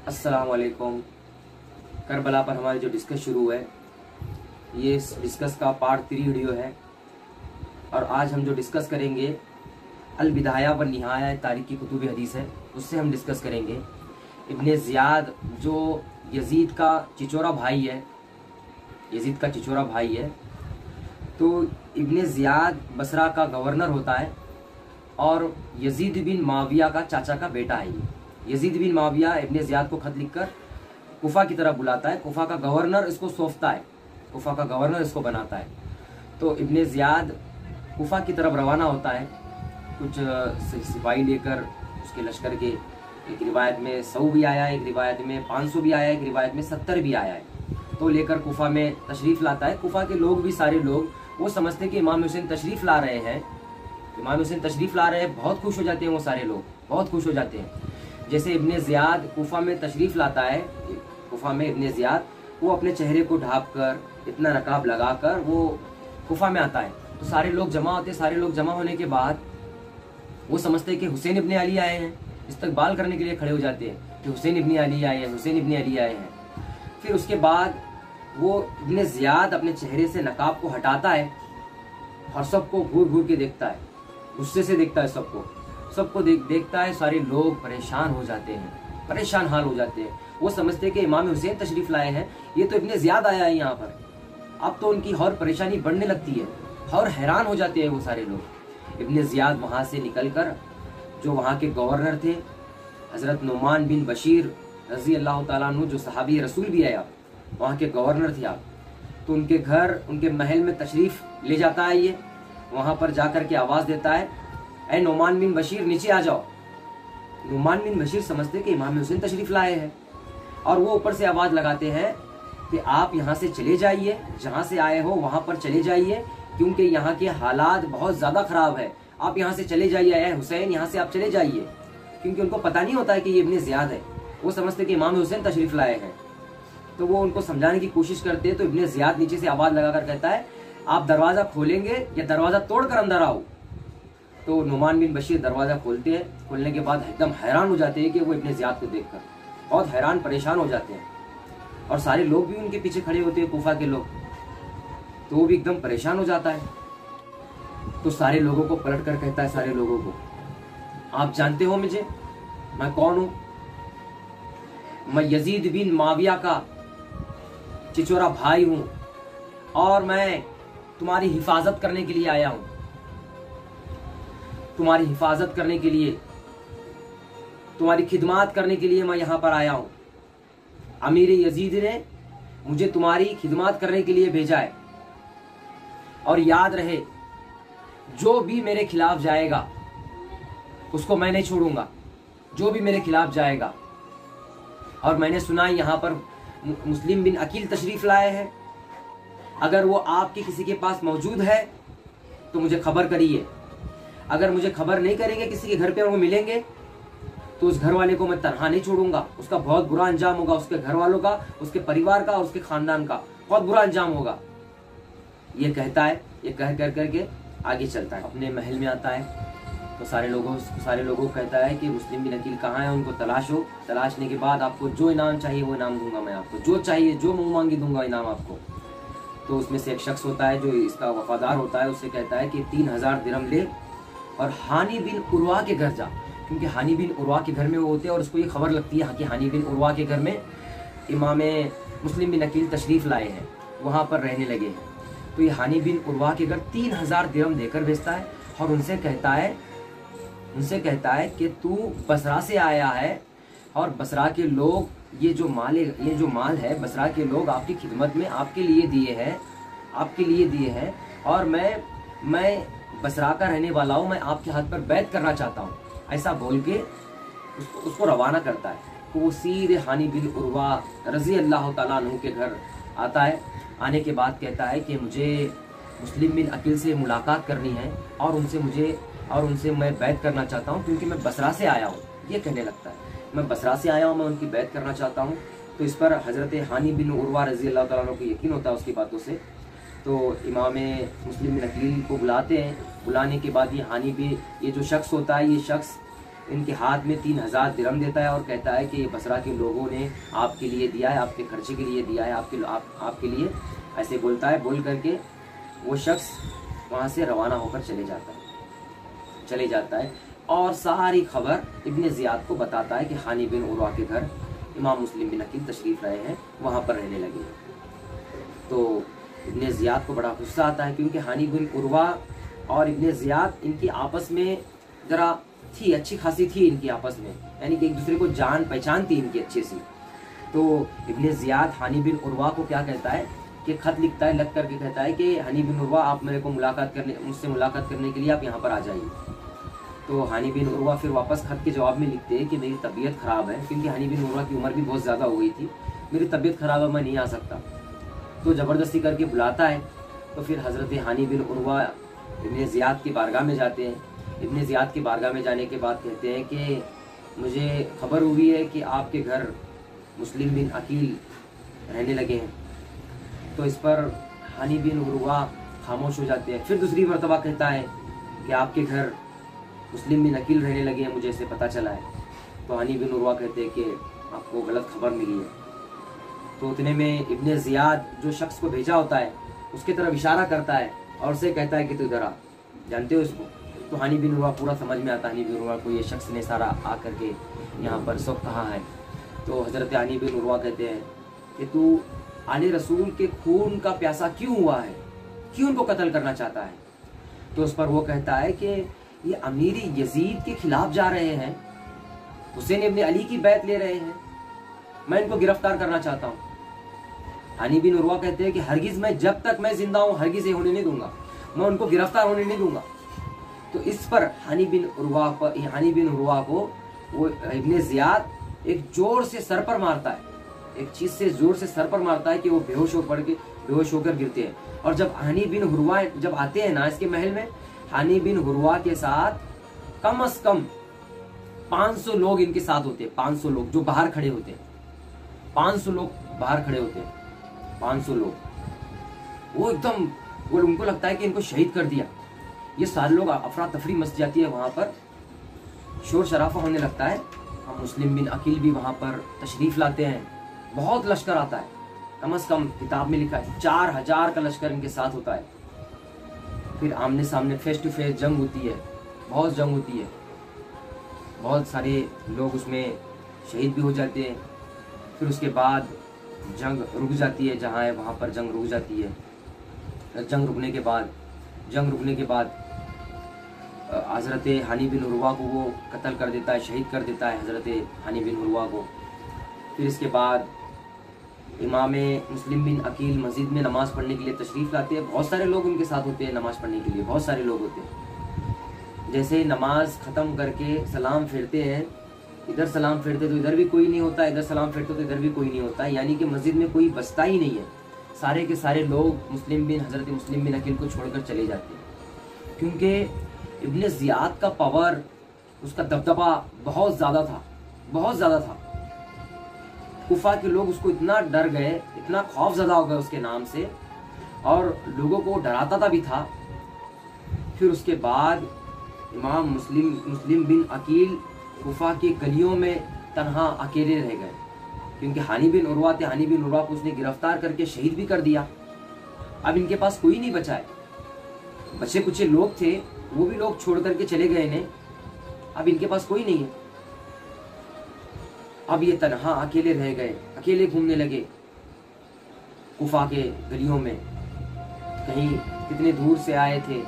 अस्सलाम वालेकुम। करबला पर हमारी जो डिस्कस शुरू है, ये इस डिस्कस का पार्ट 3 वीडियो है। और आज हम जो डिस्कस करेंगे अल बिदाया व निहाया तारीख की कुतुब हदीस है, उससे हम डिस्कस करेंगे। इब्ने ज़ियाद जो यजीद का चिचोरा भाई है, यजीद का चिचोरा भाई है, तो इब्ने ज़ियाद बसरा का गवर्नर होता है और यजीद बिन माविया का चाचा का बेटा है। ये यजीद बिन माविया इब्ने ज़ियाद को खत लिखकर कुफा की तरफ बुलाता है। कुफा का गवर्नर इसको सौंपता है, कुफा का गवर्नर इसको बनाता है। तो इब्ने ज़ियाद कुफा की तरफ रवाना होता है, कुछ सिपाही लेकर उसके लश्कर के। एक रिवायत में 100 भी आया है, एक रिवायत में 500 भी आया है, एक रिवायत में 70 भी आया है। तो लेकर कुफा में तशरीफ़ लाता है। कुफा के लोग भी, सारे लोग वो समझते हैं कि इमाम हुसैन तशरीफ़ ला रहे हैं, इमाम हुसैन तशरीफ़ ला रहे हैं। बहुत खुश हो जाते हैं वो सारे लोग, बहुत खुश हो जाते हैं। जैसे इब्ने ज़ियाद कुफा में तशरीफ़ लाता है, कुफा में इब्ने ज़ियाद वो अपने चेहरे को ढाँप कर, इतना नकाब लगा कर वो कुफा में आता है। तो सारे लोग जमा होते हैं। सारे लोग जमा होने के बाद वो समझते हैं कि हुसैन इब्ने अली आए हैं, इस्तकबाल करने के लिए खड़े हो जाते हैं कि हुसैन इब्ने अली आए हैं, हुसैन इब्ने अली आए हैं। फिर उसके बाद वो इब्ने ज़ियाद अपने चेहरे से नकाब को हटाता है और सबको घूर घूर के देखता है, गुस्से से देखता है सबको देखता है। सारे लोग परेशान हो जाते हैं, परेशान हाल हो जाते हैं। वो समझते हैं कि इमाम हुसैन तशरीफ लाए हैं, ये तो इब्ने ज़ियाद आया है यहाँ पर। अब तो उनकी और परेशानी बढ़ने लगती है और हैरान हो जाते हैं वो सारे लोग। इब्ने ज़ियाद वहाँ से निकलकर जो वहाँ के गवर्नर थे हज़रत नुमान बिन बशीर रज़ी अल्लाह ताला अन्हु, जो सहाबी रसूल भी है, आप वहाँ के गवर्नर थे आप, तो उनके घर, उनके महल में तशरीफ़ ले जाता है। ये वहाँ पर जाकर के आवाज़ देता है, ऐ नुमान बिन बशीर नीचे आ जाओ। नुमान बिन बशीर समझते कि इमाम हुसैन तशरीफ़ लाए हैं और वो ऊपर से आवाज़ लगाते हैं कि आप यहाँ से चले जाइए, जहाँ से आए हो वहाँ पर चले जाइए, क्योंकि यहाँ के हालात बहुत ज़्यादा ख़राब है। आप यहाँ से चले जाइए, ऐ हुसैन यहाँ से आप चले जाइए। क्योंकि उनको पता नहीं होता है कि ये इब्ने ज़ियाद है, वो समझते कि इमाम हुसैन तशरीफ़ लाए हैं। तो वो उनको समझाने की कोशिश करते हैं। तो इब्ने ज़ियाद नीचे से आवाज़ लगाकर कहता है, आप दरवाज़ा खोलेंगे या दरवाज़ा तोड़कर अंदर आओ। तो नुमान बिन बशीर दरवाज़ा खोलते हैं। खोलने के बाद एकदम हैरान हो जाते हैं कि वो इब्ने ज़ियाद को देखकर बहुत हैरान परेशान हो जाते हैं। और सारे लोग भी उनके पीछे खड़े होते हैं, कुफा के लोग, तो वो भी एकदम परेशान हो जाता है। तो सारे लोगों को पलट कर कहता है, सारे लोगों को, आप जानते हो मुझे, मैं कौन हूं? मैं यजीद बिन माविया का चिचोरा भाई हूं और मैं तुम्हारी हिफाजत करने के लिए आया हूं, तुम्हारी हिफाजत करने के लिए, तुम्हारी खिदमत करने के लिए मैं यहां पर आया हूं। अमीर यजीद ने मुझे तुम्हारी खिदमत करने के लिए भेजा है। और याद रहे, जो भी मेरे खिलाफ जाएगा उसको मैं नहीं छोड़ूंगा, जो भी मेरे खिलाफ जाएगा। और मैंने सुना है यहाँ पर मुस्लिम बिन अकील तशरीफ लाए हैं, अगर वो आपके किसी के पास मौजूद है तो मुझे खबर करिए। अगर मुझे खबर नहीं करेंगे, किसी के घर पे वो मिलेंगे, तो उस घर वाले को मैं तनहा नहीं छोड़ूंगा। उसका बहुत बुरा अंजाम होगा, उसके घर वालों का, उसके परिवार का, उसके खानदान का बहुत बुरा अंजाम होगा। ये कहता है, ये कह कर करके आगे चलता है, अपने महल में आता है। तो सारे लोगों को कहता है कि मुस्लिम बिन अकील कहाँ है, उनको तलाशो। तलाशने के बाद आपको जो इनाम चाहिए वो इनाम दूंगा मैं आपको, जो चाहिए, जो मुँह मांगी दूंगा इनाम आपको। तो उसमें से एक शख्स होता है जो इसका वफादार होता है, उससे कहता है कि 3000 दिरहम ले और हानी बिन उर्वा के घर जा, क्योंकि हानी बिन उर्वा के घर में वो होते हैं और उसको ये खबर लगती है कि हानी बिन उर्वा के घर में इमाम मुस्लिम बिन अकील तशरीफ़ लाए हैं, वहाँ पर रहने लगे हैं। तो ये हानी बिन उर्वा के घर 3000 दिरहम देकर भेजता है और उनसे कहता है कि तू बसरा से आया है और बसरा के लोग ये जो माल है बसरा के लोग आपकी खिदमत में आपके लिए दिए हैं और मैं बसरा का रहने वाला हूँ, मैं आपके हाथ पर बैत करना चाहता हूँ। ऐसा बोल के उसको रवाना करता है। तो वो सीधे हानी बिन उर्वा रज़ी अल्लाह ताला अन्हु के घर आता है। आने के बाद कहता है कि मुझे मुस्लिम बिन अकील से मुलाकात करनी है और उनसे मैं बैत करना चाहता हूँ, क्योंकि मैं बसरा से आया हूँ। ये कहने लगता है, मैं बसरा से आया हूँ, मैं उनकी बैत करना चाहता हूँ। तो इस पर हज़रत हानी बिन उर्वा रज़ी अल्लाह ताला अन्हु को यकीन होता है उसकी बातों से। तो इमाम मुस्लिम बिन अकील को बुलाते हैं। बुलाने के बाद ये जो शख्स होता है, ये शख्स इनके हाथ में 3000 दिरहम देता है और कहता है कि ये बसरा के लोगों ने आपके लिए दिया है, आपके खर्चे के लिए दिया है, आपके लिए, ऐसे बोलता है। बोल करके वो शख्स वहाँ से रवाना होकर चले जाता है और सारी खबर इब्ने ज़ियाद को बताता है कि हानी बिन उर्वा के घर इमाम मुस्लिम बिन अकील तशरीफ़ लाए हैं, वहाँ पर रहने लगे। तो इब्ने ज़ियाद को बड़ा गुस्सा आता है, क्योंकि हानी बिन उर्वा और इब्ने ज़ियाद इनकी आपस में ज़रा थी, अच्छी खासी थी इनकी आपस में, यानी कि एक दूसरे को जान पहचान थी इनकी अच्छी सी। तो इब्ने ज़ियाद हानी बिन उर्वा को क्या कहता है कि खत लिखता है, लग करके कहता है कि हानी बिन उर्वा आप मेरे को मुझसे मुलाकात करने के लिए आप यहाँ पर आ जाइए। तो हानी बिन उर्वा फिर वापस खत के जवाब में लिखते हैं कि मेरी तबीयत ख़राब है, क्योंकि हानी बिन उर्वा की उम्र भी बहुत ज़्यादा हो गई थी, मेरी तबीयत ख़राब है, मैं नहीं आ सकता। तो ज़बरदस्ती करके बुलाता है। तो फिर हज़रत हानी बिन उर्वा इब्ने ज़ियाद की बारगाह में जाते हैं। इब्ने ज़ियाद की बारगाह में जाने के बाद कहते हैं कि मुझे खबर हुई है कि आपके घर मुस्लिम बिन अकील रहने लगे हैं। तो इस पर हानी बिन उर्वा खामोश हो जाते हैं। फिर दूसरी मरतबा कहता है कि आपके घर मुस्लिम बिन अकील रहने लगे हैं, मुझे इसे पता चला है। तो हानी बिन उर्वा कहते हैं कि आपको गलत खबर मिली है। तो उतने में इब्ने ज़ियाद जो शख्स को भेजा होता है उसके तरफ इशारा करता है और उसे कहता है कि तू इधर आ, जानते हो इसको? तो हानी बिन उर्वा पूरा समझ में आता है हानी बिन उर्वा को, ये शख्स ने सारा आकर के यहाँ पर सब कहा है। तो हज़रत हानी बिन उर्वा कहते हैं कि तू आले रसूल के खून का प्यासा क्यों हुआ है, क्यों उनको कत्ल करना चाहता है? तो उस पर वो कहता है कि ये अमीर यजीद के खिलाफ जा रहे हैं, हुसैन इब्ने अली की बैत ले रहे हैं, मैं इनको गिरफ्तार करना चाहता हूँ। हानी बिन उर्वा कहते हैं कि हरगिज मैं जब तक मैं जिंदा हूँ हरगिज ये होने नहीं दूंगा, मैं उनको गिरफ्तार होने नहीं दूंगा। तो इस पर हानी बिन उर्वा को वो इब्ने ज़ियाद एक जोर से सर पर मारता है, एक चीज से जोर से सर पर मारता है कि वो बेहोश होकर गिरते हैं। और जब हानी बिन उर्वा जब आते हैं ना इसके महल में, हानी बिन उर्वा के साथ कम से कम 500 लोग इनके साथ होते हैं। 500 लोग जो बाहर खड़े होते हैं, 500 लोग बाहर खड़े होते हैं, 500 लोग। वो एकदम वो उनको लगता है कि इनको शहीद कर दिया। ये सारे लोग अफरा तफरी मच जाती है, वहां पर शोर शराफा होने लगता है। हम मुस्लिम बिन अकील भी वहां पर तशरीफ लाते हैं, बहुत लश्कर आता है, कम से कम किताब में लिखा है 4000 का लश्कर इनके साथ होता है। फिर आमने सामने फेस टू फेस जंग होती है, बहुत जंग होती है, बहुत सारे लोग उसमें शहीद भी हो जाते हैं। फिर उसके बाद जंग रुक जाती है, जहाँ है वहाँ पर जंग रुक जाती है। जंग रुकने के बाद हज़रत हानी बिन उर्वा को वो कत्ल कर देता है, शहीद कर देता है हज़रत हानी बिन उर्वा को। फिर इसके बाद इमाम मुस्लिम बिन अकील मस्जिद में नमाज़ पढ़ने के लिए तशरीफ़ लाते हैं। बहुत सारे लोग उनके साथ होते हैं नमाज़ पढ़ने के लिए, बहुत सारे लोग होते हैं। जैसे नमाज ख़त्म करके सलाम फेरते हैं, इधर सलाम फेरते तो इधर भी कोई नहीं होता, इधर सलाम फेरते तो इधर भी कोई नहीं होता, यानी कि मस्जिद में कोई बसता ही नहीं है। सारे के सारे लोग हज़रत मुस्लिम बिन अकील को छोड़कर चले जाते हैं, क्योंकि इब्ने ज़ियाद का पावर, उसका दबदबा बहुत ज़्यादा था, बहुत ज़्यादा था। कुफा के लोग उसको इतना डर गए, इतना खौफज़दा हो गए उसके नाम से, और लोगों को डराता था भी था। फिर उसके बाद इमाम मुस्लिम बिन अकील कुफा की गलियों में तन्हा अकेले रह गए, क्योंकि हानी बिन उर्वा थे। हानी बिन उर्वा को उसने गिरफ्तार करके शहीद भी कर दिया। अब इनके पास कोई नहीं बचा है, बचे कुछ लोग थे, वो भी लोग छोड़ करके चले गए इन्हें। अब इनके पास कोई नहीं है, अब ये तन्हा अकेले रह गए, अकेले घूमने लगे कुफा के गलियों में। कहीं कितने दूर से आए थे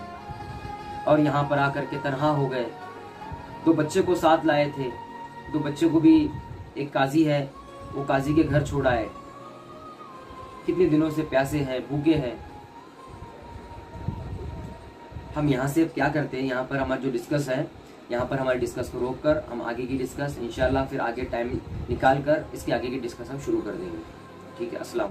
और यहाँ पर आकर के तन्हा हो गए। 2 बच्चे को साथ लाए थे, 2 बच्चे को भी, एक काजी है, वो काजी के घर छोड़ा है। कितने दिनों से प्यासे हैं, भूखे हैं। हम यहाँ से क्या करते हैं, यहाँ पर हमारा जो डिस्कस है, यहाँ पर हमारे डिस्कस को रोक कर हम आगे की डिस्कस इंशाल्लाह फिर आगे टाइम निकाल कर इसके आगे की डिस्कस हम शुरू कर देंगे। ठीक है, अस्सलाम।